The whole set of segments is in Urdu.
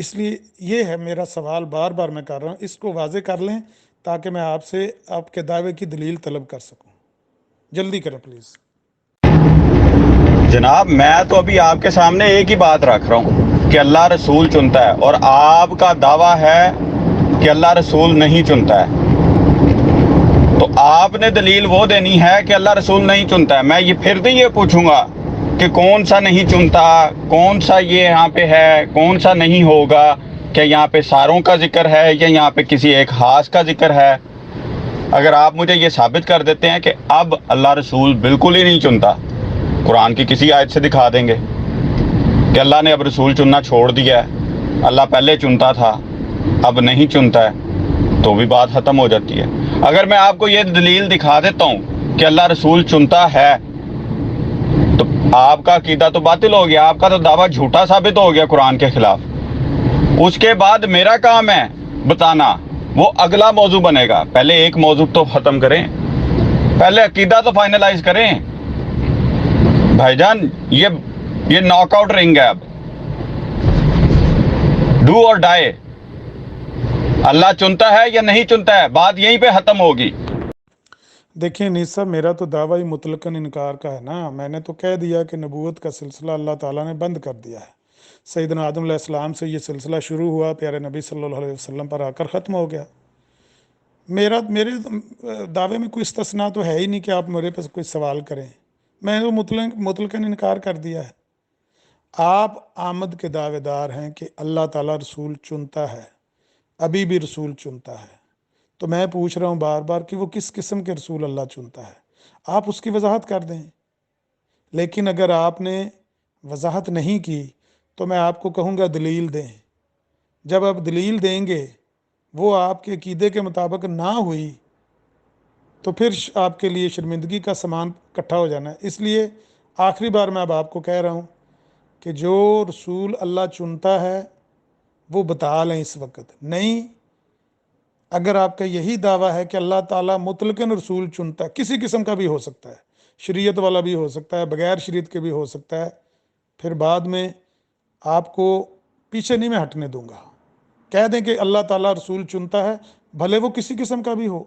اس لیے یہ ہے میرا سوال، بار بار میں کر رہا ہوں، اس کو واضح کر لیں تاکہ میں آپ سے آپ کے دعوے کی دلیل طلب کر سکوں. جلدی کریں پلیز. جناب میں تو ابھی آپ کے سامنے ایک ہی بات رکھ رہا ہوں کہ اللہ رسول چنتا ہے، اور آپ کا دعویٰ ہے کہ اللہ رسول نہیں چنتا ہے. تو آپ نے دلیل وہ دینی ہے کہ اللہ رسول نہیں چنتا ہے. میں یہ پھر بھی یہ پوچھوں گا کہ کون سا نہیں چنتا، کون سا یہ یہاں پہ ہے، کون سا نہیں ہوگا، کہ یہاں پہ ساروں کا ذکر ہے یا یہاں پہ کسی ایک خاص کا ذکر ہے. اگر آپ مجھے یہ ثابت کر دیتے ہیں کہ اب اللہ رسول بالکل ہی نہیں چنتا، قرآن کی کسی آیت سے دکھا دیں گے کہ اللہ نے اب رسول چننا چھوڑ دیا ہے، اللہ پہلے چنتا تھا اب نہیں چنتا ہے، تو بھی بات ختم ہو جاتی ہے. اگر میں آپ کو یہ دلیل دکھا دیتا ہوں کہ اللہ رسول چنتا ہے تو آپ کا عقیدہ تو باطل ہو گیا، آپ کا تو دعویٰ جھوٹا ثابت ہو گیا قرآن کے خلاف. اس کے بعد میرا کام ہے بتانا، وہ اگلا موضوع بنے گا. پہلے ایک موضوع تو ختم کریں، پہلے عقیدہ تو فائنلائز کریں. بھائی جان یہ ناک آؤٹ رنگ ہے، اب ڈو اور ڈائی. اللہ چنتا ہے یا نہیں چنتا ہے، بات یہیں پہ ختم ہوگی. دیکھیں نیز صاحب، میرا تو دعویٰ ہی مطلقاً انکار کا ہے نا. میں نے تو کہہ دیا کہ نبوت کا سلسلہ اللہ تعالیٰ نے بند کر دیا ہے. سیدنا آدم علیہ السلام سے یہ سلسلہ شروع ہوا، پیارے نبی صلی اللہ علیہ وسلم پر آ کر ختم ہو گیا. میرے دعوے میں کوئی استثناء تو ہے ہی نہیں کہ آپ میرے پاس کوئی سوال کریں. میں نے مطلقاً انکار کر دیا ہے. آپ آمد کے دعوے دار ہیں کہ اللہ تعالیٰ رسول چنتا ہے، ابھی بھی رسول چنتا ہے. تو میں پوچھ رہا ہوں بار بار کہ وہ کس قسم کے رسول اللہ چنتا ہے، آپ اس کی وضاحت کر دیں. لیکن اگر آپ نے وضاحت نہیں کی تو میں آپ کو کہوں گا دلیل دیں. جب آپ دلیل دیں گے وہ آپ کے عقیدے کے مطابق نہ ہوئی تو پھر آپ کے لیے شرمندگی کا سامان اکٹھا ہو جانا ہے. اس لیے آخری بار میں اب آپ کو کہہ رہا ہوں کہ جو رسول اللہ چنتا ہے وہ بتا لیں اس وقت. نہیں، اگر آپ کا یہی دعویٰ ہے کہ اللہ تعالیٰ مطلقاً رسول چنتا ہے، کسی قسم کا بھی ہو سکتا ہے، شریعت والا بھی ہو سکتا ہے، بغیر شریعت کے بھی ہو سکتا ہے، پھر بعد میں آپ کو پیچھے نہیں میں ہٹنے دوں گا. کہہ دیں کہ اللہ تعالیٰ رسول چنتا ہے، بھلے وہ کسی قسم کا بھی ہو،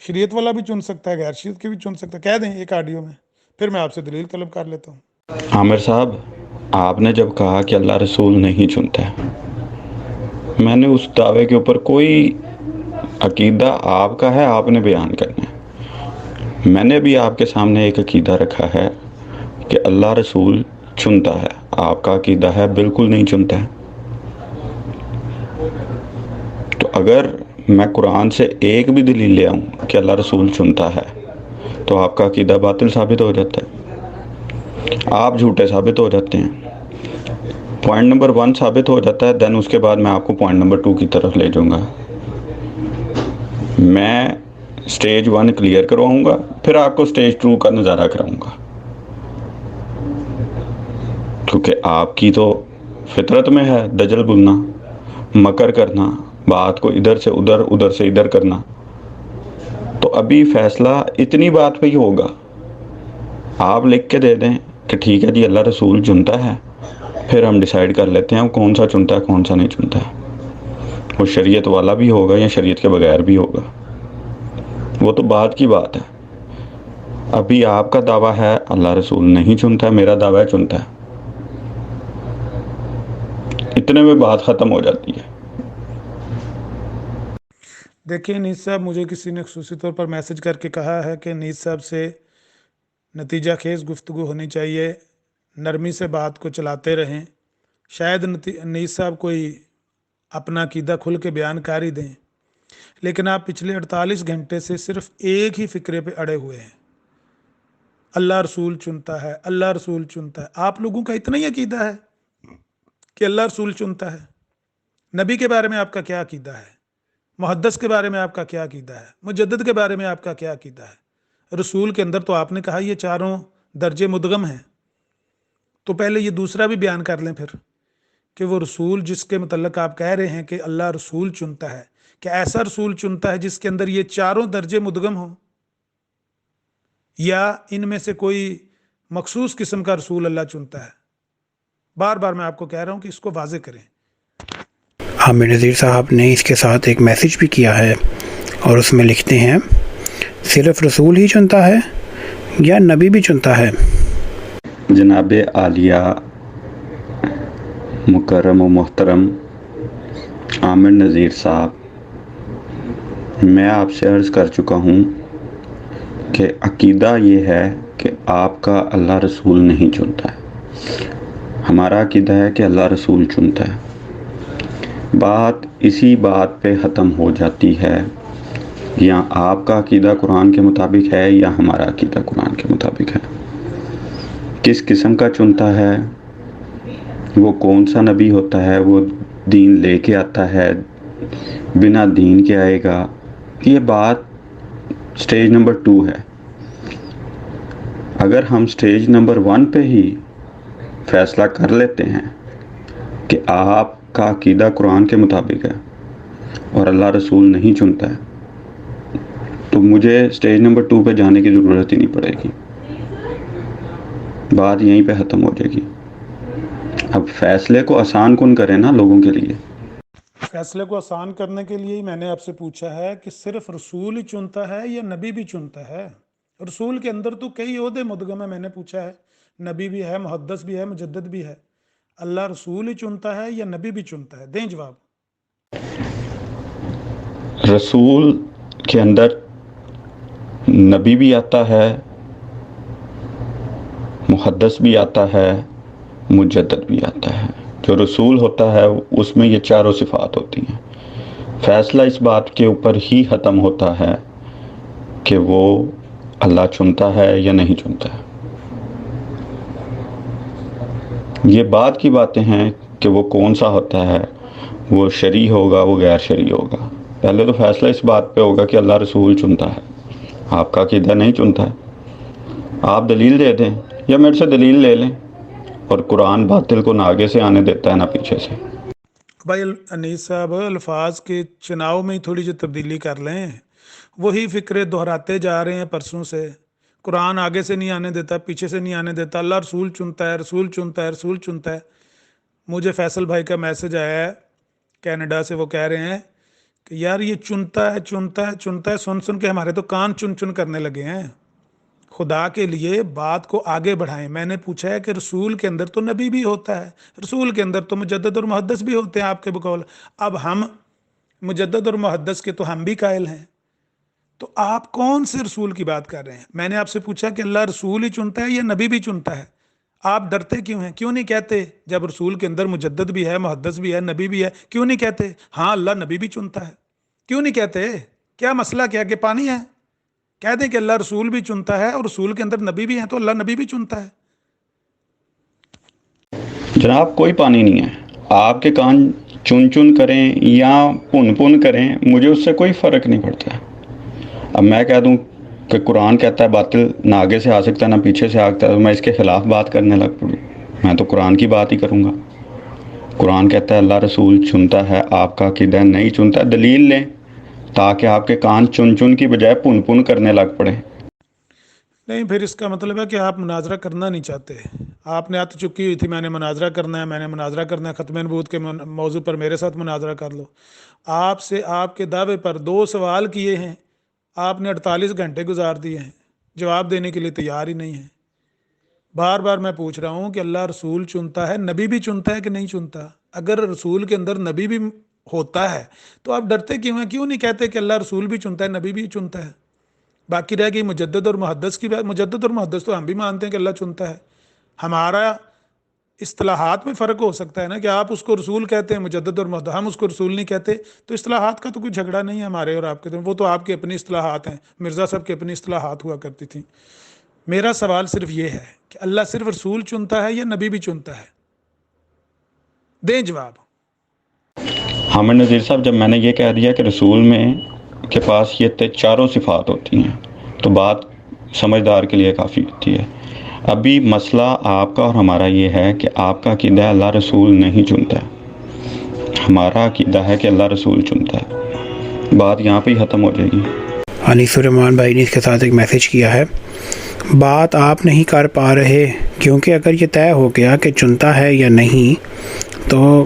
شریعت والا بھی چن سکتا ہے، غیر شریعت کے بھی چن سکتا ہے. کہہ دیں ایک آڈیو میں، پھر میں آپ سے دلیل طلب کر لیتا ہوں. عامر صاحب، آپ نے جب کہا کہ اللہ رسول نہیں چنتا ہے، میں نے اس دعوے کے اوپر کوئی عقیدہ آپ کا ہے، آپ نے بیان کرنا ہے. میں نے بھی آپ کے سامنے ایک عقیدہ رکھا ہے کہ اللہ رسول چنتا ہے. آپ کا عقیدہ ہے بالکل نہیں چنتا ہے. تو اگر میں قرآن سے ایک بھی دلیل لے آؤں کہ اللہ رسول چنتا ہے تو آپ کا عقیدہ باطل ثابت ہو جاتا ہے، آپ جھوٹے ثابت ہو جاتے ہیں. پوائنٹ نمبر 1 ثابت ہو جاتا ہے، دین اس کے بعد میں آپ کو پوائنٹ نمبر 2 کی طرف لے جاؤں گا. میں سٹیج 1 کلیئر کرواؤں گا، پھر آپ کو سٹیج 2 کا نظارہ کراؤں گا، کیونکہ آپ کی تو فطرت میں ہے دجل بننا، مکر کرنا، بات کو ادھر سے ادھر، ادھر سے ادھر کرنا. تو ابھی فیصلہ اتنی بات پہ ہی ہوگا. آپ لکھ کے دے دیں کہ ٹھیک ہے جی اللہ رسول چنتا ہے، پھر ہم ڈیسائیڈ کر لیتے ہیں وہ کون سا چنتا ہے کون سا نہیں چنتا ہے. وہ شریعت والا بھی ہوگا یا شریعت کے بغیر بھی ہوگا، وہ تو بعد کی بات ہے. ابھی آپ کا دعویٰ ہے اللہ رسول نہیں چنتا ہے، میرا دعویٰ ہے چنتا ہے. اتنے میں بات ختم ہو جاتی ہے. دیکھیں نیز صاحب، مجھے کسی نے خصوصی طور پر میسج کر کے کہا ہے کہ نیز صاحب سے نتیجہ خیز گفتگو ہونی چاہیے، نرمی سے بات کو چلاتے رہیں. شاید نیز صاحب کوئی اپنا عقیدہ کھل کے بیان کر ہی دیں، لیکن آپ پچھلے 48 گھنٹے سے صرف ایک ہی فکرے پہ اڑے ہوئے ہیں، اللہ رسول چنتا ہے، اللہ رسول چنتا ہے. آپ لوگوں کا اتنا ہی عقیدہ ہے کہ اللہ رسول چنتا ہے؟ نبی کے بارے میں آپ کا کیا عقیدہ ہے؟ محدث کے بارے میں آپ کا کیا عقیدہ ہے؟ مجدد کے بارے میں آپ کا کیا عقیدہ ہے؟ رسول کے اندر تو آپ نے کہا یہ چاروں درجے مدغم ہیں. تو پہلے یہ دوسرا بھی بیان کر لیں پھر، کہ وہ رسول جس کے متعلق آپ کہہ رہے ہیں کہ اللہ رسول چنتا ہے، کہ ایسا رسول چنتا ہے جس کے اندر یہ چاروں درجے مدغم ہوں، یا ان میں سے کوئی مخصوص قسم کا رسول اللہ چنتا ہے؟ بار بار میں آپ کو کہہ رہا ہوں کہ اس کو واضح کریں. حامد نذیر صاحب نے اس کے ساتھ ایک میسج بھی کیا ہے اور اس میں لکھتے ہیں صرف رسول ہی چنتا ہے یا نبی بھی چنتا ہے؟ جناب عالیہ مکرم و محترم عامر نذیر صاحب، میں آپ سے عرض کر چکا ہوں کہ عقیدہ یہ ہے کہ آپ کا اللہ رسول نہیں چنتا ہے، ہمارا عقیدہ ہے کہ اللہ رسول چنتا ہے۔ بات اسی بات پہ ختم ہو جاتی ہے، یا آپ کا عقیدہ قرآن کے مطابق ہے یا ہمارا عقیدہ قرآن کے مطابق ہے۔ کس قسم کا چنتا ہے، وہ کون سا نبی ہوتا ہے، وہ دین لے کے آتا ہے، بنا دین کے آئے گا، یہ بات سٹیج نمبر 2 ہے۔ اگر ہم سٹیج نمبر 1 پہ ہی فیصلہ کر لیتے ہیں کہ آپ کا عقیدہ قرآن کے مطابق ہے اور اللہ رسول نہیں چنتا ہے، تو مجھے سٹیج نمبر 2 پہ جانے کی ضرورت ہی نہیں پڑے گی، بات یہیں پہ ختم ہو جائے گی۔ اب فیصلے کو آسان کن کریں نا لوگوں کے لیے۔ فیصلے کو آسان کرنے کے لیے ہی میں نے آپ سے پوچھا ہے کہ صرف رسول ہی چنتا ہے یا نبی بھی چنتا ہے؟ رسول کے اندر تو کئی عہدے مدغم ہیں، میں نے پوچھا ہے، نبی بھی ہے، محدث بھی ہے، مجدد بھی ہے۔ اللہ رسول ہی چنتا ہے یا نبی بھی چنتا ہے؟ دیں جواب۔ رسول کے اندر نبی بھی آتا ہے، محدث بھی آتا ہے، مجدد بھی آتا ہے۔ جو رسول ہوتا ہے اس میں یہ چاروں صفات ہوتی ہیں۔ فیصلہ اس بات کے اوپر ہی ختم ہوتا ہے کہ وہ اللہ چنتا ہے یا نہیں چنتا ہے۔ یہ بات کی باتیں ہیں کہ وہ کون سا ہوتا ہے، وہ شرعی ہوگا، وہ غیر شرعی ہوگا۔ پہلے تو فیصلہ اس بات پہ ہوگا کہ اللہ رسول چنتا ہے، آپ کا عقیدہ نہیں چنتا ہے۔ آپ دلیل دے دیں یا میرے سے دلیل لے لیں، اور قرآن باطل کو نہ آگے سے آنے دیتا ہے نہ پیچھے سے۔ بھائی انیس صاحب، الفاظ کے چناؤ میں ہی تھوڑی سی تبدیلی کر لیں، وہی فکرے دہراتے جا رہے ہیں پرسوں سے۔ قرآن آگے سے نہیں آنے دیتا، پیچھے سے نہیں آنے دیتا، اللہ رسول چنتا ہے، رسول چنتا ہے، رسول چنتا ہے۔ مجھے فیصل بھائی کا میسج آیا ہے کینیڈا سے، وہ کہہ رہے ہیں کہ یار یہ چنتا ہے چنتا ہے چنتا ہے، سن سن کے ہمارے تو کان چن چن کرنے لگے ہیں۔ خدا کے لیے بات کو آگے بڑھائیں۔ میں نے پوچھا ہے کہ رسول کے اندر تو نبی بھی ہوتا ہے، رسول کے اندر تو مجدد اور محدث بھی ہوتے ہیں آپ کے بقول۔ اب ہم مجدد اور محدث کے تو ہم بھی قائل ہیں، تو آپ کون سے رسول کی بات کر رہے ہیں؟ میں نے آپ سے پوچھا کہ اللہ رسول ہی چنتا ہے یا نبی بھی چنتا ہے؟ آپ ڈرتے کیوں ہیں؟ کیوں نہیں کہتے جب رسول کے اندر مجدد بھی ہے، محدث بھی ہے، نبی بھی ہے، کیوں نہیں کہتے ہاں اللہ نبی بھی چنتا ہے؟ کیوں نہیں کہتے؟ کیا مسئلہ کیا کہ پانی ہے؟ کہہ دیں کہ اللہ رسول بھی چنتا ہے اور رسول کے اندر نبی بھی ہیں، تو اللہ نبی بھی چنتا ہے۔ جناب کوئی پانی نہیں ہے، آپ کے کان چن چن کریں یا پن پن کریں، مجھے اس سے کوئی فرق نہیں پڑتا۔ اب میں کہہ دوں کہ قرآن کہتا ہے باطل نہ آگے سے آ سکتا ہے نہ پیچھے سے آ سکتا ہے، تو میں اس کے خلاف بات کرنے لگ پڑوں؟ میں تو قرآن کی بات ہی کروں گا۔ قرآن کہتا ہے اللہ رسول چنتا ہے، آپ کا عقیدہ نہیں چنتا ہے، دلیل لیں تاکہ آپ کے کان چن چن کی بجائے پن پن کرنے لگ پڑے۔ نہیں، پھر اس کا مطلب ہے کہ آپ مناظرہ کرنا نہیں چاہتے۔ آپ نے ہاتھ چکی ہوئی تھی میں نے مناظرہ کرنا ہے، میں نے مناظرہ کرنا ہے، ختم نبوت کے موضوع پر میرے ساتھ مناظرہ کر لو۔ آپ سے آپ کے دعوے پر 2 سوال کیے ہیں، آپ نے 48 گھنٹے گزار دیے ہیں، جواب دینے کے لیے تیار ہی نہیں ہیں۔ بار بار میں پوچھ رہا ہوں کہ اللہ رسول چنتا ہے، نبی بھی چنتا ہے کہ نہیں چنتا؟ اگر رسول کے اندر نبی بھی ہوتا ہے تو آپ ڈرتے کیوں ہیں؟ کیوں نہیں کہتے کہ اللہ رسول بھی چنتا ہے، نبی بھی چنتا ہے؟ باقی رہ گئی مجدد اور محدث کی بات۔ مجدد اور محدث تو ہم بھی مانتے ہیں کہ اللہ چنتا ہے۔ ہمارا اصطلاحات میں فرق ہو سکتا ہے نا، کہ آپ اس کو رسول کہتے ہیں مجدد اور محدث، ہم اس کو رسول نہیں کہتے، تو اصطلاحات کا تو کوئی جھگڑا نہیں ہے ہمارے اور آپ کے، وہ تو آپ کی اپنی اصطلاحات ہیں، مرزا صاحب کی اپنی اصطلاحات ہوا کرتی تھیں۔ میرا سوال صرف یہ ہے کہ اللہ صرف رسول چنتا ہے یا نبی بھی چنتا ہے؟ دیں جواب۔ حامد نذیر صاحب، جب میں نے یہ کہہ دیا کہ رسول میں کے پاس یہ چاروں صفات ہوتی ہیں تو بات سمجھدار کے لیے کافی ہوتی ہے۔ ابھی مسئلہ آپ کا اور ہمارا یہ ہے کہ آپ کا عقیدہ اللہ رسول نہیں چنتا ہے، ہمارا عقیدہ ہے کہ اللہ رسول چنتا ہے۔ بات یہاں پہ ہی ختم ہو جائے گی۔ انیس الرحمان بھائی نے اس کے ساتھ ایک میسج کیا ہے، بات آپ نہیں کر پا رہے کیونکہ اگر یہ طے ہو گیا کہ چنتا ہے یا نہیں تو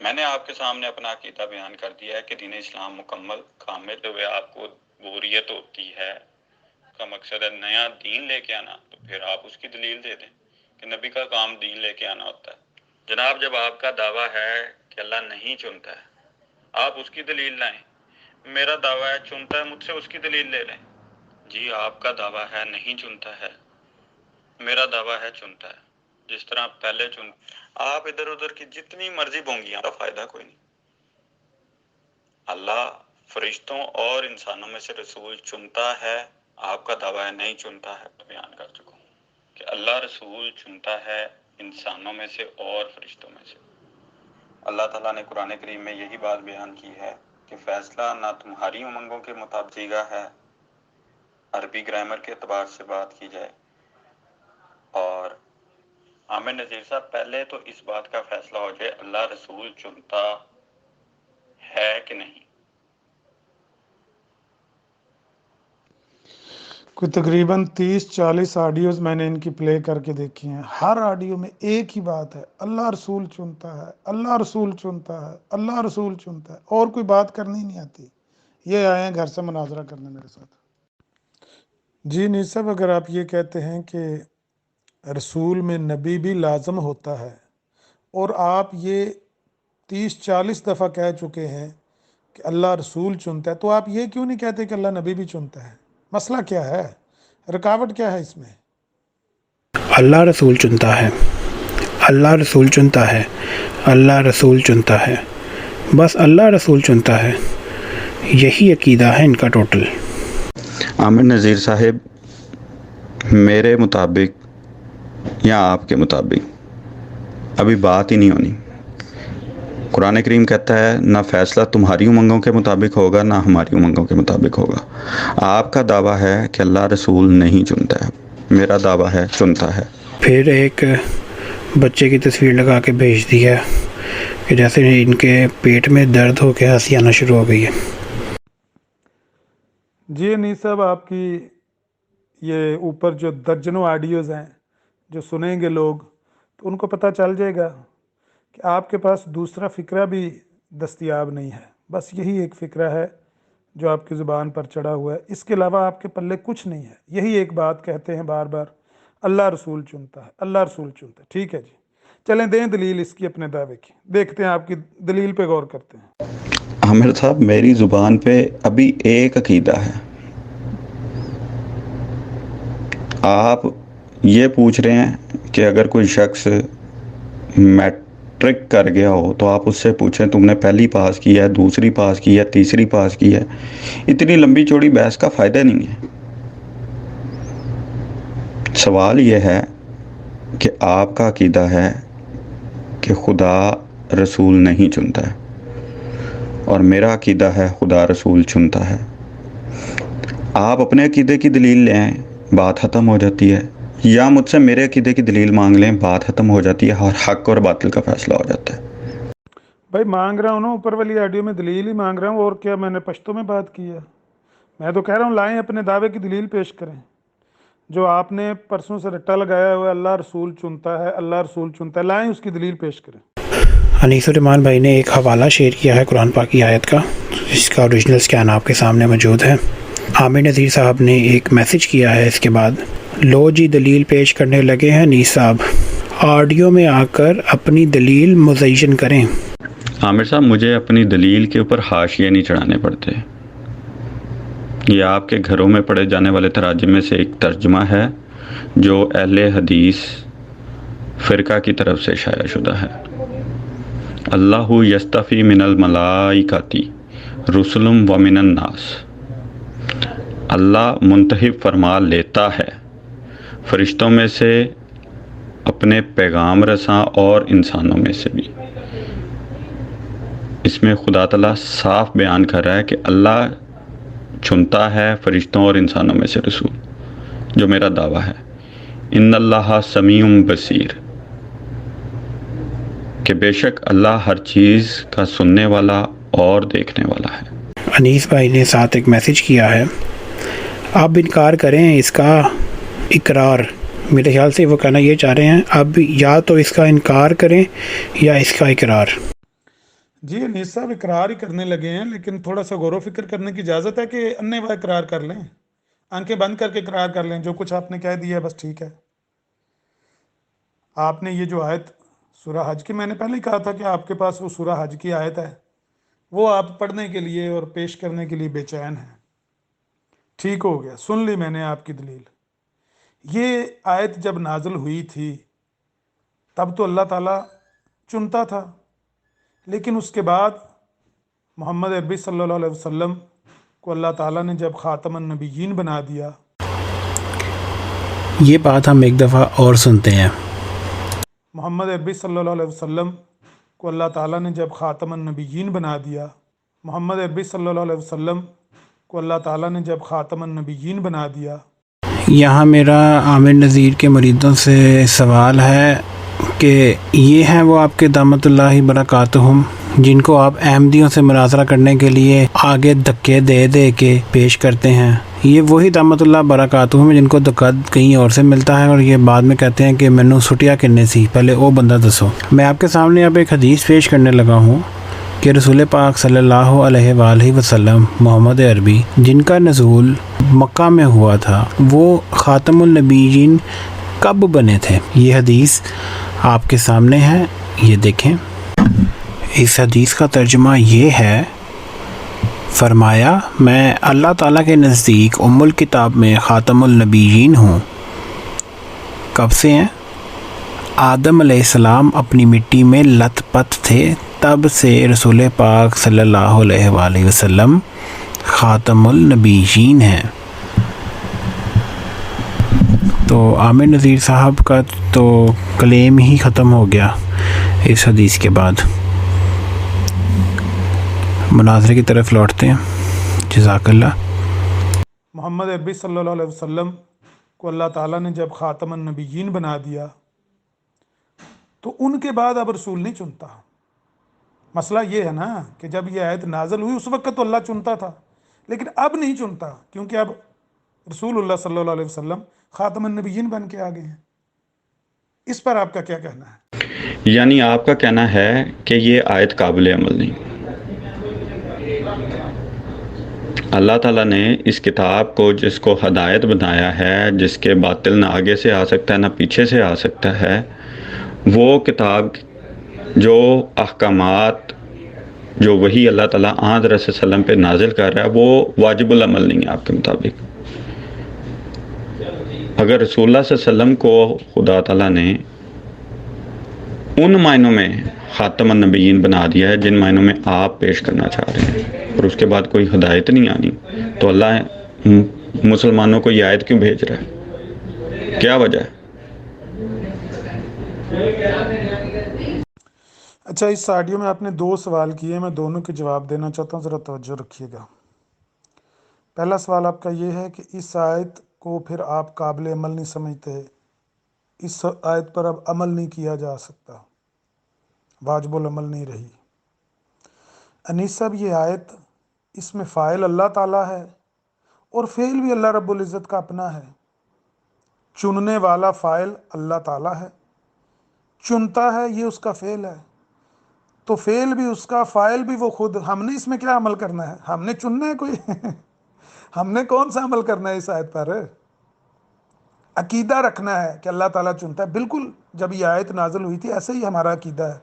میں نے آپ کے سامنے اپنا عقیدہ بیان کر دیا ہے کہ دین اسلام مکمل کامل ہوئے آپ کو بوریت ہوتی ہے کا مقصد ہے نیا دین لے کے آنا، تو پھر آپ اس کی دلیل دے دیں کہ نبی کا کام دین لے کے آنا ہوتا ہے۔ جناب جب آپ کا دعویٰ ہے کہ اللہ نہیں چنتا ہے، آپ اس کی دلیل لائیں۔ میرا دعویٰ ہے چنتا ہے، مجھ سے اس کی دلیل لے لیں۔ جی آپ کا دعویٰ ہے نہیں چنتا ہے، میرا دعویٰ ہے چنتا ہے، جس طرح پہلے آپ ادھر ادھر کی جتنی مرضی بونگیاں کا فائدہ کوئی نہیں۔ اللہ فرشتوں اور انسانوں میں سے رسول چنتا ہے، آپ کا دعویٰ ہے نہیں چنتا ہے، تو بیان کر چکا ہوں کہ اللہ رسول چنتا ہے انسانوں میں سے اور فرشتوں میں سے۔ اللہ تعالیٰ نے قرآن کریم میں یہی بات بیان کی ہے کہ فیصلہ نہ تمہاری امنگوں کے مطابق سیگا ہے، عربی گرامر کے اعتبار سے بات کی جائے۔ اور عامر نذیر صاحب پہلے تو اس بات کا فیصلہ ہو جائے اللہ رسول چنتا ہے کہ نہیں۔ کوئی تقریباً 30-40 آڈیوز میں نے ان کی پلے کر کے دیکھی ہیں، ہر آڈیو میں ایک ہی بات ہے، اللہ رسول چنتا ہے، اللہ رسول چنتا ہے، اللہ رسول چنتا ہے، اور کوئی بات کرنی نہیں آتی۔ یہ آئے ہیں گھر سے مناظرہ کرنے میرے ساتھ۔ جی نیز صاحب، اگر آپ یہ کہتے ہیں کہ رسول میں نبی بھی لازم ہوتا ہے، اور آپ یہ 30-40 دفعہ کہہ چکے ہیں کہ اللہ رسول چنتا ہے، تو آپ یہ کیوں نہیں کہتے کہ اللہ نبی بھی چنتا ہے؟ مسئلہ کیا ہے؟ رکاوٹ کیا ہے اس میں؟ اللہ رسول چنتا ہے، اللہ رسول چنتا ہے، اللہ رسول چنتا ہے، بس اللہ رسول چنتا ہے، یہی عقیدہ ہے ان کا ٹوٹل۔ عامر نذیر صاحب، میرے مطابق یا آپ کے مطابق ابھی بات ہی نہیں ہونی۔ قرآن کریم کہتا ہے نہ فیصلہ تمہاری امنگوں کے مطابق ہوگا نہ ہماری امنگوں کے مطابق ہوگا۔ آپ کا دعویٰ ہے کہ اللہ رسول نہیں چنتا ہے، میرا دعویٰ ہے چنتا ہے۔ پھر ایک بچے کی تصویر لگا کے بھیج دی ہے کہ جیسے ان کے پیٹ میں درد ہو کے ہنسی آنا شروع ہو گئی ہے۔ جی انیس صاحب، آپ کی یہ اوپر جو درجنوں آڈیوز ہیں جو سنیں گے لوگ، تو ان کو پتہ چل جائے گا کہ آپ کے پاس دوسرا فکرہ بھی دستیاب نہیں ہے، بس یہی ایک فکرہ ہے جو آپ کی زبان پر چڑھا ہوا ہے، اس کے علاوہ آپ کے پلے کچھ نہیں ہے۔ یہی ایک بات کہتے ہیں بار بار، اللہ رسول چنتا ہے، اللہ رسول چنتا ہے۔ ٹھیک ہے جی، چلیں دیں دلیل اس کی اپنے دعوے کی، دیکھتے ہیں آپ کی دلیل پہ غور کرتے ہیں۔ عامر صاحب، میری زبان پہ ابھی ایک عقیدہ ہے۔ آپ یہ پوچھ رہے ہیں کہ اگر کوئی شخص میٹرک کر گیا ہو تو آپ اس سے پوچھیں تم نے پہلی پاس کی ہے، دوسری پاس کی ہے، تیسری پاس کی ہے۔ اتنی لمبی چوڑی بحث کا فائدہ نہیں ہے۔ سوال یہ ہے کہ آپ کا عقیدہ ہے کہ خدا رسول نہیں چنتا ہے، اور میرا عقیدہ ہے خدا رسول چنتا ہے۔ آپ اپنے عقیدے کی دلیل لیں، بات ختم ہو جاتی ہے، یا مجھ سے میرے عقیدے کی دلیل مانگ لیں، بات ختم ہو جاتی ہے، اور حق اور باطل کا فیصلہ ہو جاتا ہے۔ بھائی مانگ رہا ہوں نا، اوپر والی آڈیو میں دلیل ہی مانگ رہا ہوں، اور کیا میں نے پشتو میں بات کی ہے؟ میں تو کہہ رہا ہوں لائیں اپنے دعوے کی دلیل پیش کریں، جو آپ نے پرسوں سے رٹا لگایا ہوا ہے اللہ رسول چنتا ہے، اللہ رسول چنتا ہے، لائیں اس کی دلیل پیش کریں۔ انیس الرحمان بھائی نے ایک حوالہ شیئر کیا ہے قرآن پاک کی آیت کا، جس کا اوریجنل سکین آپ کے سامنے موجود ہے۔ عامر نذیر صاحب نے ایک میسج کیا ہے اس کے بعد، لو جی دلیل پیش کرنے لگے ہیں انیس صاحب، آڈیو میں آ کر اپنی دلیل مزین کریں۔ عامر صاحب، مجھے اپنی دلیل کے اوپر حاشیے نہیں چڑھانے پڑتے۔ یہ آپ کے گھروں میں پڑھے جانے والے تراجم میں سے ایک ترجمہ ہے جو اہل حدیث فرقہ کی طرف سے شائع شدہ ہے۔ اللہ یستفی من الملائکۃ رسل و من الناس، اللہ منتخب فرما لیتا ہے فرشتوں میں سے اپنے پیغام رساں اور انسانوں میں سے بھی۔ اس میں خدا تعالیٰ صاف بیان کر رہا ہے کہ اللہ چنتا ہے فرشتوں اور انسانوں میں سے رسول، جو میرا دعویٰ ہے۔ ان اللہ سمیع بصیر، کہ بے شک اللہ ہر چیز کا سننے والا اور دیکھنے والا ہے۔ انیس بھائی نے ساتھ ایک میسج کیا ہے، آپ انکار کریں اس کا اقرار، میرے خیال سے وہ کہنا یہ چاہ رہے ہیں اب یا تو اس کا انکار کریں یا اس کا اقرار۔ جی انیس صاحب اقرار ہی کرنے لگے ہیں، لیکن تھوڑا سا غور و فکر کرنے کی اجازت ہے کہ انے وہ اقرار کر لیں، آنکھیں بند کر کے اقرار کر لیں، جو کچھ آپ نے کہہ دیا ہے بس ٹھیک ہے۔ آپ نے یہ جو آیت سورہ حج کی، میں نے پہلے ہی کہا تھا کہ آپ کے پاس وہ سورہ حج کی آیت ہے، وہ آپ پڑھنے کے لیے اور پیش کرنے کے لیے بے چین ہیں۔ ٹھیک ہو گیا، سن لی میں نے آپ کی دلیل۔ یہ آیت جب نازل ہوئی تھی تب تو اللہ تعالیٰ چنتا تھا، لیکن اس کے بعد محمد عربی صلی اللہ علیہ وسلم کو اللہ تعالیٰ نے جب خاتم النبیین بنا دیا، یہ بات ہم ایک دفعہ اور سنتے ہیں۔ محمد عربی صلی اللہ علیہ وسلم کو اللہ تعالیٰ نے جب خاتم النبیین بنا دیا، محمد عربی صلی اللہ علیہ وسلم کو اللہ تعالیٰ نے جب خاتم النبیین بنا دیا۔ یہاں میرا عامر نذیر کے مریدوں سے سوال ہے کہ یہ ہیں وہ آپ کے دامت اللہ برکاتہم جن کو آپ احمدیوں سے مناظرہ کرنے کے لیے آگے دھکے دے دے کے پیش کرتے ہیں؟ یہ وہی دامت اللہ برکاتہم جن کو دھکا کہیں اور سے ملتا ہے اور یہ بعد میں کہتے ہیں کہ مینوں سٹیا کنے سی، پہلے وہ بندہ دسو۔ میں آپ کے سامنے اب ایک حدیث پیش کرنے لگا ہوں کہ رسول پاک صلی اللہ علیہ وآلہ وسلم محمد عربی جن کا نزول مکہ میں ہوا تھا، وہ خاتم النبیین کب بنے تھے؟ یہ حدیث آپ کے سامنے ہے، یہ دیکھیں۔ اس حدیث کا ترجمہ یہ ہے، فرمایا میں اللہ تعالیٰ کے نزدیک ام الکتاب میں خاتم النبیین ہوں۔ کب سے ہیں؟ آدم علیہ السلام اپنی مٹی میں لت پت تھے، تب سے رسول پاک صلی اللہ علیہ وآلہ وسلم خاتم النبیین ہیں۔ تو عامر نذیر صاحب کا تو کلیم ہی ختم ہو گیا اس حدیث کے بعد۔ مناظرے کی طرف لوٹتے ہیں، جزاک اللہ۔ محمد عربی صلی اللہ علیہ وسلم کو اللہ تعالیٰ نے جب خاتم النبیین بنا دیا تو ان کے بعد اب رسول نہیں چنتا۔ مسئلہ یہ ہے نا کہ جب یہ آیت نازل ہوئی اس وقت تو اللہ چنتا تھا، لیکن اب نہیں چنتا، کیونکہ اب رسول اللہ صلی اللہ علیہ وسلم خاتم النبیین بن کے آگے ہیں۔ اس پر آپ کا کیا کہنا ہے؟ یعنی آپ کا کہنا ہے کہ یہ آیت قابل عمل نہیں؟ اللہ تعالیٰ نے اس کتاب کو جس کو ہدایت بنایا ہے، جس کے باطل نہ آگے سے آ سکتا ہے نہ پیچھے سے آ سکتا ہے، وہ کتاب جو احکامات جو وہی اللہ تعالیٰ حضرت صلی اللہ علیہ وسلم پہ نازل کر رہا ہے، وہ واجب العمل نہیں ہے آپ کے مطابق۔ اگر رسول اللہ صلی اللہ علیہ وسلم کو خدا تعالیٰ نے ان معنوں میں خاتم النبیین بنا دیا ہے جن معنوں میں آپ پیش کرنا چاہ رہے ہیں، اور اس کے بعد کوئی ہدایت نہیں آنی، تو اللہ مسلمانوں کو یہ آیت کیوں بھیج رہا ہے؟ کیا وجہ ہے؟ اچھا، اس آڈیو میں آپ نے 2 سوال کیے، میں دونوں کے جواب دینا چاہتا ہوں، ذرا توجہ رکھیے گا۔ پہلا سوال آپ کا یہ ہے کہ اس آیت کو پھر آپ قابل عمل نہیں سمجھتے، اس آیت پر اب عمل نہیں کیا جا سکتا، واجب العمل نہیں رہی۔ انیس صاحب، یہ آیت، اس میں فاعل اللہ تعالیٰ ہے اور فعل بھی اللہ رب العزت کا اپنا ہے۔ چننے والا فاعل اللہ تعالیٰ ہے، چنتا ہے یہ اس کا فعل ہے، تو فعل بھی اس کا، فاعل بھی وہ خود۔ ہم نے اس میں کیا عمل کرنا ہے؟ ہم نے چننا ہے کوئی؟ ہم نے کون سا عمل کرنا ہے اس آیت پر؟ عقیدہ رکھنا ہے کہ اللہ تعالیٰ چنتا ہے، بالکل جب یہ آیت نازل ہوئی تھی ایسے ہی ہمارا عقیدہ ہے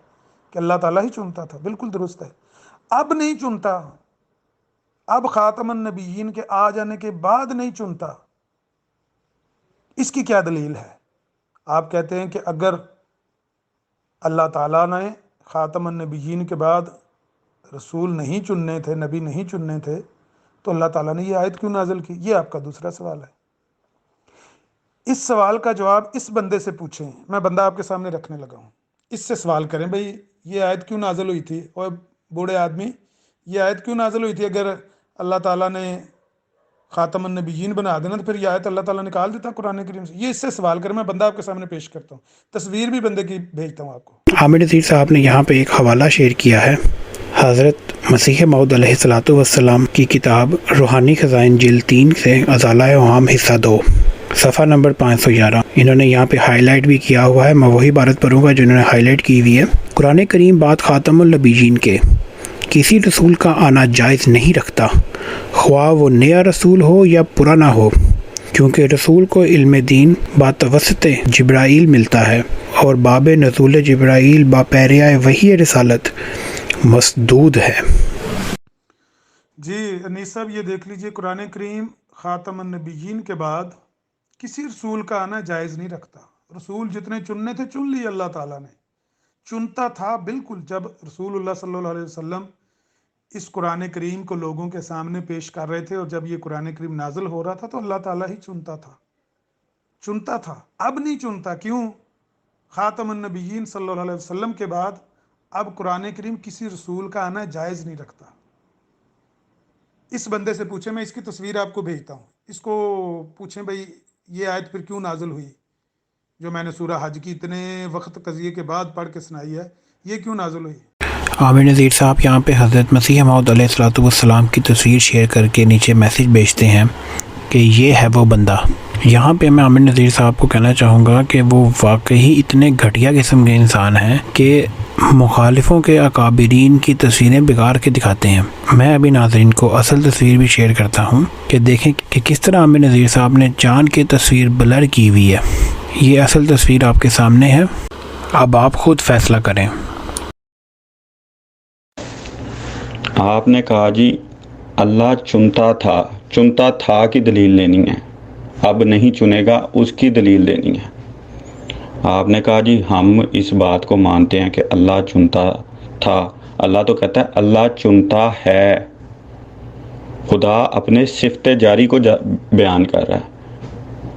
کہ اللہ تعالیٰ ہی چنتا تھا، بالکل درست ہے۔ اب نہیں چنتا، اب خاتم النبیین کے آ جانے کے بعد نہیں چنتا، اس کی کیا دلیل ہے؟ آپ کہتے ہیں کہ اگر اللہ تعالیٰ نے خاتم النبیین کے بعد رسول نہیں چننے تھے، نبی نہیں چننے تھے، تو اللہ تعالیٰ نے یہ آیت کیوں نازل کی؟ یہ آپ کا دوسرا سوال ہے۔ اس سوال کا جواب اس بندے سے پوچھیں، میں بندہ آپ کے سامنے رکھنے لگا ہوں، اس سے سوال کریں، بھئی یہ آیت کیوں نازل ہوئی تھی؟ اور بوڑھے آدمی، یہ آیت کیوں نازل ہوئی تھی؟ اگر اللہ تعالیٰ نے خاتم النبیین بنا دینا تو پھر یہ آیت اللہ تعالیٰ نکال دیتا قرآن کریم سے۔ یہ اس سے سوال کریں، میں بندہ آپ کے سامنے پیش کرتا ہوں، تصویر بھی بندے کی بھیجتا ہوں آپ کو۔ عامر نذیر صاحب نے یہاں پہ ایک حوالہ شیئر کیا ہے، حضرت مسیح موعود علیہ السلام کی کتاب روحانی خزائن جلد 3 سے ازالہ عوام حصہ 2، صفحہ نمبر 511۔ انہوں نے یہاں پہ ہائی لائٹ بھی کیا ہوا ہے، میں وہی عبارت پڑھوں گا جو انہوں نے ہائی لائٹ کی ہوئی ہے۔ قرآن کریم بعد خاتم النبیین کے کسی رسول کا آنا جائز نہیں رکھتا، خواہ وہ نیا رسول ہو یا پرانا ہو، کیونکہ رسول کو علم دین باتوسط جبرائیل ملتا ہے، اور باب نزول جبرائیل با پیریائے وحی رسالت مسدود ہے۔ جی انیس صاحب، یہ دیکھ لیجئے، قرآن کریم خاتم النبیین کے بعد کسی رسول کا آنا جائز نہیں رکھتا۔ رسول جتنے چننے تھے چن لیے اللہ تعالیٰ نے، چنتا تھا بالکل۔ جب رسول اللہ صلی اللہ علیہ وسلم اس قرآن کریم کو لوگوں کے سامنے پیش کر رہے تھے، اور جب یہ قرآن کریم نازل ہو رہا تھا تو اللہ تعالیٰ ہی چنتا تھا، اب نہیں چنتا۔ کیوں؟ خاتم النبیین صلی اللہ علیہ وسلم کے بعد اب قرآن کریم کسی رسول کا آنا جائز نہیں رکھتا۔ اس بندے سے پوچھیں، میں اس کی تصویر آپ کو بھیجتا ہوں، اس کو پوچھیں بھائی یہ آیت پھر کیوں نازل ہوئی، جو میں نے سورہ حج کی اتنے وقت قضیے کے بعد پڑھ کے سنائی ہے، یہ کیوں نازل ہوئی؟ عامر نذیر صاحب یہاں پہ حضرت مسیح موعود علیہ الصلوۃ والسلام کی تصویر شیئر کر کے نیچے میسیج بھیجتے ہیں کہ یہ ہے وہ بندہ۔ یہاں پہ میں عامر نذیر صاحب کو کہنا چاہوں گا کہ وہ واقعی اتنے گھٹیا قسم کے انسان ہیں کہ مخالفوں کے اکابرین کی تصویریں بگاڑ کے دکھاتے ہیں۔ میں ابھی ناظرین کو اصل تصویر بھی شیئر کرتا ہوں کہ دیکھیں کہ کس طرح عامر نذیر صاحب نے جان کے تصویر بلر کی ہوئی ہے۔ یہ اصل تصویر آپ کے سامنے ہے، اب آپ خود فیصلہ کریں۔ آپ نے کہا جی اللہ چنتا تھا کی دلیل لینی ہے، اب نہیں چنے گا اس کی دلیل دینی ہے۔ آپ نے کہا جی ہم اس بات کو مانتے ہیں کہ اللہ چنتا تھا، اللہ تو کہتا ہے اللہ چنتا ہے، خدا اپنے صفت جاری کو بیان کر رہا ہے۔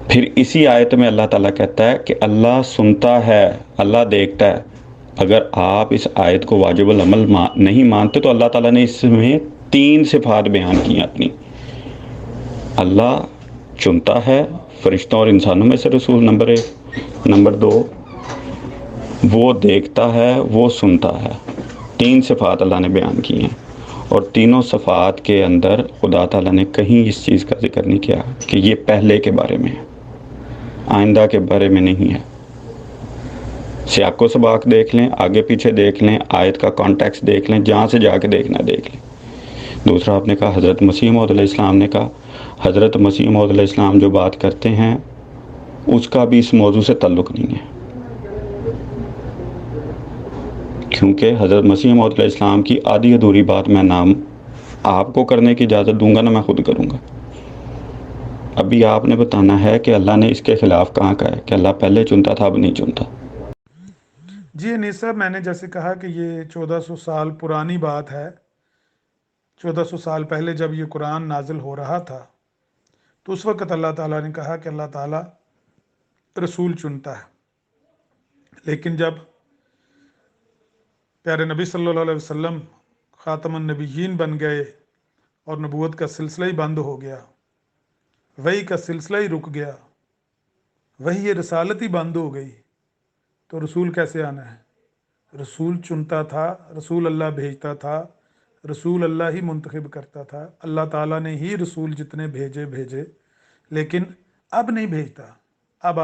پھر اسی آیت میں اللہ تعالیٰ کہتا ہے کہ اللہ سنتا ہے، اللہ دیکھتا ہے۔ اگر آپ اس آیت کو واجب العمل نہیں مانتے تو اللہ تعالیٰ نے اس میں 3 صفات بیان کی ہیں اپنی۔ اللہ چنتا ہے فرشتوں اور انسانوں میں سے رسول، نمبر 1۔ نمبر 2، وہ دیکھتا ہے، وہ سنتا ہے۔ 3 صفات اللہ نے بیان کی ہیں، اور تینوں صفات کے اندر خدا تعالیٰ نے کہیں اس چیز کا ذکر نہیں کیا کہ یہ پہلے کے بارے میں ہے، آئندہ کے بارے میں نہیں ہے۔ سیاق و سباق دیکھ لیں، آگے پیچھے دیکھ لیں، آیت کا کانٹیکس دیکھ لیں، جہاں سے جا کے دیکھنا دیکھ لیں۔ دوسرا آپ نے کہا حضرت مسیح موعود علیہ السلام نے کہا، حضرت مسیح موعود علیہ السلام جو بات کرتے ہیں اس کا بھی اس موضوع سے تعلق نہیں ہے، کیونکہ حضرت مسیح موعود علیہ السلام کی آدھی ادھوری بات میں نام آپ کو کرنے کی اجازت دوں گا نہ میں خود کروں گا۔ ابھی آپ نے بتانا ہے کہ اللہ نے اس کے خلاف کہاں کہا ہے کہ اللہ پہلے چنتا تھا اب نہیں چنتا۔ جی انیس صاحب، میں نے جیسے کہا کہ یہ 1400 سال پرانی بات ہے۔ 1400 سال پہلے جب یہ قرآن نازل ہو رہا تھا تو اس وقت اللہ تعالیٰ نے کہا کہ اللہ تعالیٰ رسول چنتا ہے، لیکن جب پیارے نبی صلی اللہ علیہ وسلم خاتم النبیین بن گئے اور نبوت کا سلسلہ ہی بند ہو گیا، وحی کا سلسلہ ہی رک گیا، وحی رسالت ہی بند ہو گئی، تو رسول کیسے آنا ہے؟ رسول چنتا تھا، رسول اللہ بھیجتا تھا، رسول اللہ ہی منتخب کرتا تھا، اللہ تعالیٰ نے ہی رسول جتنے بھیجے، لیکن اب نہیں بھیجتا۔ اب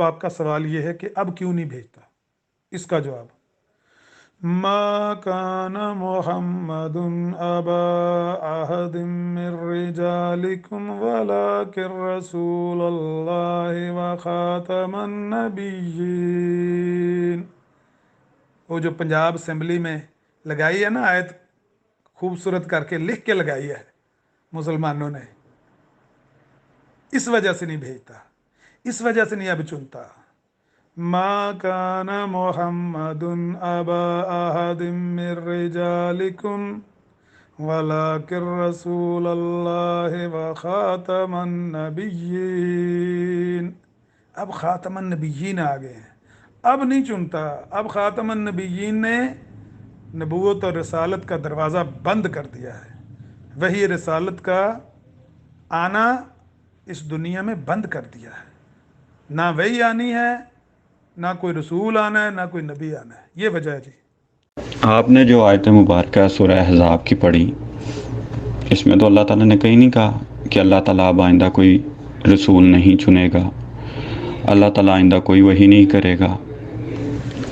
آپ کا سوال یہ ہے کہ اب کیوں نہیں بھیجتا؟ اس کا جواب، ما کان محمد ابا احد من رجالکم ولکن رسول اللہ وخاتم النبیین۔ وہ جو پنجاب اسمبلی میں لگائی ہے نا آیت، خوبصورت کر کے لکھ کے لگائی ہے مسلمانوں نے، اس وجہ سے نہیں بھیجتا، اس وجہ سے نہیں اب چنتا۔ ما کان محمد ابا احد من رجالکم ولکن رسول اللہ وخاتم النبیین۔ اب خاتم النبیین آ گئے ہیں، اب نہیں چنتا، اب خاتم النبیین نے نبوت اور رسالت کا دروازہ بند کر دیا ہے۔ وہی رسالت کا آنا اس دنیا میں بند کر دیا ہے، نہ وہی آنی ہے، نہ کوئی رسول آنا ہے، نہ کوئی نبی آنا ہے، یہ وجہ ہے۔ جی آپ نے جو آیت مبارکہ سورہ احزاب کی پڑھی، اس میں تو اللہ تعالیٰ نے کہیں نہیں کہا کہ اللہ تعالیٰ اب آئندہ کوئی رسول نہیں چنے گا، اللہ تعالیٰ آئندہ کوئی وحی نہیں کرے گا۔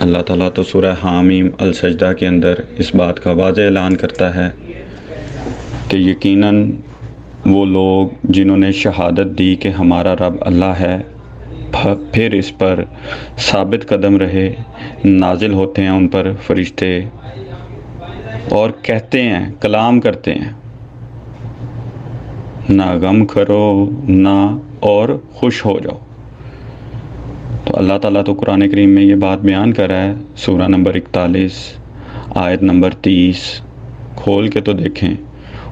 اللہ تعالیٰ تو سورہ حامیم السجدہ کے اندر اس بات کا واضح اعلان کرتا ہے کہ یقیناً وہ لوگ جنہوں نے شہادت دی کہ ہمارا رب اللہ ہے، پھر اس پر ثابت قدم رہے، نازل ہوتے ہیں ان پر فرشتے اور کہتے ہیں، کلام کرتے ہیں، نہ غم کرو نہ اور خوش ہو جاؤ۔ تو اللہ تعالیٰ تو قرآن کریم میں یہ بات بیان کر رہا ہے، سورہ نمبر 41 آیت نمبر 30 کھول کے تو دیکھیں۔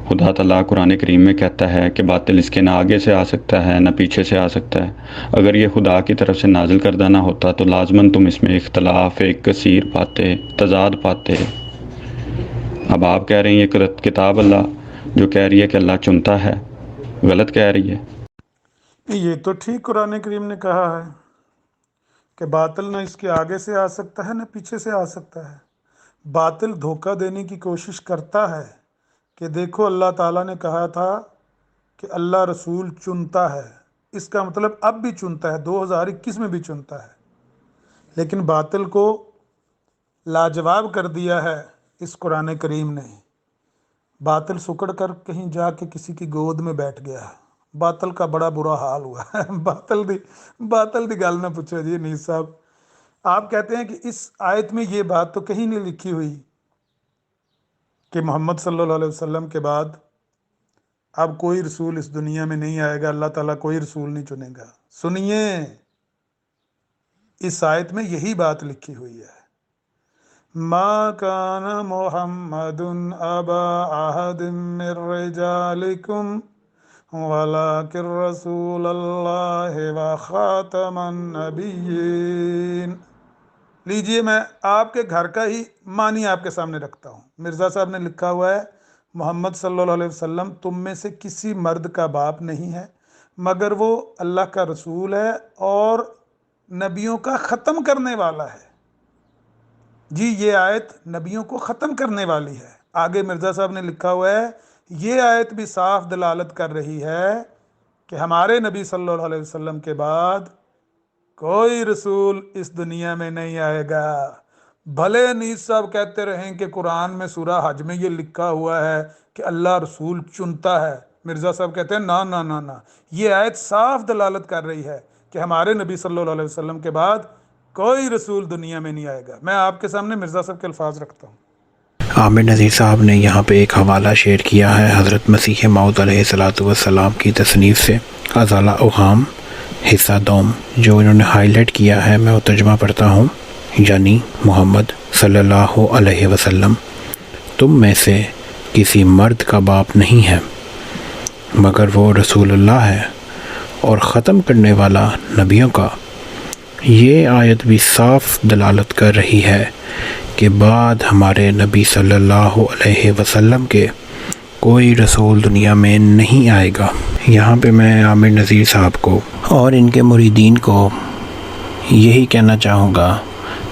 خدا تعالیٰ قرآن کریم میں کہتا ہے کہ باطل اس کے نہ آگے سے آ سکتا ہے نہ پیچھے سے آ سکتا ہے۔ اگر یہ خدا کی طرف سے نازل کردہ نہ ہوتا تو لازماً تم اس میں اختلاف ایک کثیر پاتے، تضاد پاتے۔ اب آپ کہہ رہے ہیں یہ کتاب اللہ جو کہہ رہی ہے کہ اللہ چنتا ہے، غلط کہہ رہی ہے۔ یہ تو ٹھیک قرآن کریم نے کہا ہے کہ باطل نہ اس کے آگے سے آ سکتا ہے نہ پیچھے سے آ سکتا ہے۔ باطل دھوکہ دینے کی کوشش کرتا ہے کہ دیکھو اللہ تعالیٰ نے کہا تھا کہ اللہ رسول چنتا ہے، اس کا مطلب اب بھی چنتا ہے، 2021 میں بھی چنتا ہے، لیکن باطل کو لاجواب کر دیا ہے اس قرآن کریم نے۔ باطل سکڑ کر کہیں جا کے کسی کی گود میں بیٹھ گیا ہے، باطل کا بڑا برا حال ہوا ہے۔ باطل دی گل نہ پوچھو جی انیس صاحب۔ آپ کہتے ہیں کہ اس آیت میں یہ بات تو کہیں نہیں لکھی ہوئی کہ محمد صلی اللہ علیہ وسلم کے بعد اب کوئی رسول اس دنیا میں نہیں آئے گا، اللہ تعالیٰ کوئی رسول نہیں چنے گا۔ سنیے، اس آیت میں یہی بات لکھی ہوئی ہے، ما کان محمد ابا احد من رجالکم ولکن رسول اللہ وخاتم النبیین۔ لیجئے میں آپ کے گھر کا ہی معنی آپ کے سامنے رکھتا ہوں۔ مرزا صاحب نے لکھا ہوا ہے محمد صلی اللہ علیہ وسلم تم میں سے کسی مرد کا باپ نہیں ہے مگر وہ اللہ کا رسول ہے اور نبیوں کا ختم کرنے والا ہے۔ جی یہ آیت نبیوں کو ختم کرنے والی ہے۔ آگے مرزا صاحب نے لکھا ہوا ہے یہ آیت بھی صاف دلالت کر رہی ہے کہ ہمارے نبی صلی اللہ علیہ وسلم کے بعد کوئی رسول اس دنیا میں نہیں آئے گا۔ بھلے نیز صاحب کہتے رہیں کہ قرآن میں سورہ حج میں یہ لکھا ہوا ہے کہ اللہ رسول چنتا ہے، مرزا صاحب کہتے ہیں نا نا نا نا، یہ آیت صاف دلالت کر رہی ہے کہ ہمارے نبی صلی اللہ علیہ وسلم کے بعد کوئی رسول دنیا میں نہیں آئے گا۔ میں آپ کے سامنے مرزا صاحب کے الفاظ رکھتا ہوں۔ عامر نذیر صاحب نے یہاں پہ ایک حوالہ شیئر کیا ہے حضرت مسیح موعود علیہ السلام کی تصنیف سے، ازالہ اوہام حصہ دوم، جو انہوں نے ہائی لائٹ کیا ہے، میں وہ ترجمہ پڑھتا ہوں۔ یعنی محمد صلی اللہ علیہ وسلم تم میں سے کسی مرد کا باپ نہیں ہے مگر وہ رسول اللہ ہے اور ختم کرنے والا نبیوں کا۔ یہ آیت بھی صاف دلالت کر رہی ہے کہ بعد ہمارے نبی صلی اللہ علیہ وسلم کے کوئی رسول دنیا میں نہیں آئے گا۔ یہاں پہ میں عامر نذیر صاحب کو اور ان کے مریدین کو یہی کہنا چاہوں گا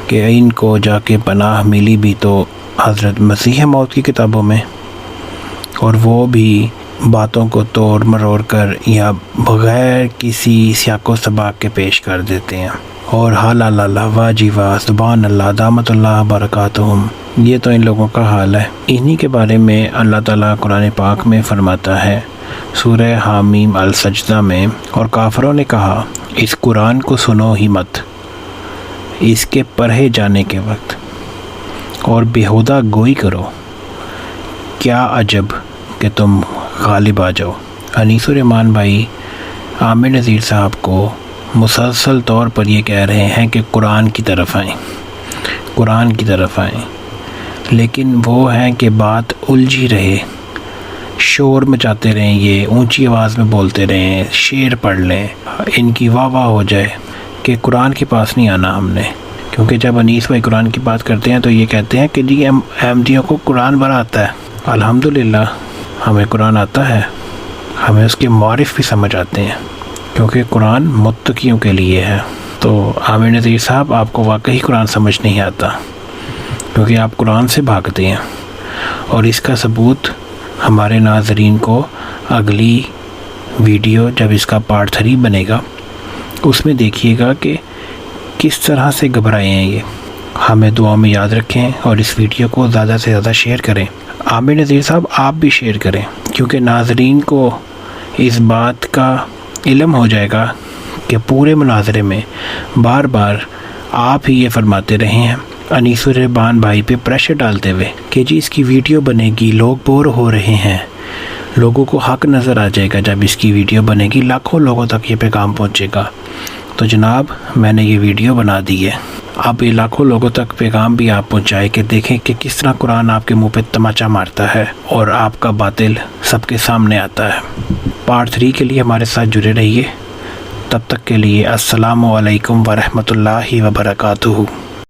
کہ ان کو جا کے پناہ ملی بھی تو حضرت مسیح موعود کی کتابوں میں، اور وہ بھی باتوں کو توڑ مروڑ کر یا بغیر کسی سیاق و سباق کے پیش کر دیتے ہیں، اور حال اللہ واہ جی واہ سبحان اللہ دامت اللہ برکاتہم، یہ تو ان لوگوں کا حال ہے۔ انہی کے بارے میں اللہ تعالیٰ قرآن پاک میں فرماتا ہے سورہ حامیم السجدہ میں، اور کافروں نے کہا اس قرآن کو سنو ہی مت اس کے پڑھے جانے کے وقت، اور بیہودہ گوئی کرو، کیا عجب کہ تم غالب آ جاؤ۔ انیس الرحمان بھائی عامر نذیر صاحب کو مسلسل طور پر یہ کہہ رہے ہیں کہ قرآن کی طرف آئیں، قرآن کی طرف آئیں، لیکن وہ ہیں کہ بات الجھی رہے، شور مچاتے رہیں، یہ اونچی آواز میں بولتے رہیں، شعر پڑھ لیں، ان کی واہ واہ ہو جائے کہ قرآن کے پاس نہیں آنا ہم نے۔ کیونکہ جب انیس بھائی قرآن کی بات کرتے ہیں تو یہ کہتے ہیں کہ جی احمدیوں کو قرآن بڑا آتا ہے۔ الحمدللہ ہمیں قرآن آتا ہے، ہمیں اس کے معارف بھی سمجھ آتے ہیں، کیونکہ قرآن متقیوں کے لیے ہے۔ تو عامر نذیر صاحب آپ کو واقعی قرآن سمجھ نہیں آتا، کیونکہ آپ قرآن سے بھاگتے ہیں، اور اس کا ثبوت ہمارے ناظرین کو اگلی ویڈیو جب اس کا پارٹ 3 بنے گا اس میں دیکھیے گا کہ کس طرح سے گھبرائے ہیں یہ۔ ہمیں دعاؤں میں یاد رکھیں اور اس ویڈیو کو زیادہ سے زیادہ شیئر کریں۔ عامر نذیر صاحب آپ بھی شیئر کریں، کیونکہ ناظرین کو اس بات کا علم ہو جائے گا کہ پورے مناظرے میں بار بار آپ ہی یہ فرماتے رہے ہیں، انیس الرحمان بھائی پہ پریشر ڈالتے ہوئے کہ جی اس کی ویڈیو بنے گی، لوگ بور ہو رہے ہیں، لوگوں کو حق نظر آ جائے گا جب اس کی ویڈیو بنے گی، لاکھوں لوگوں تک یہ پیغام پہنچے گا۔ تو جناب میں نے یہ ویڈیو بنا دی ہے، اب یہ لاکھوں لوگوں تک پیغام بھی آپ پہنچائے کہ دیکھیں کہ کس طرح قرآن آپ کے منہ پہ تماچا مارتا ہے اور آپ کا باطل سب کے سامنے آتا ہے۔ پارٹ 3 کے لیے ہمارے ساتھ جڑے رہیے، تب تک کے لیے السلام علیکم ورحمۃ اللہ وبرکاتہ۔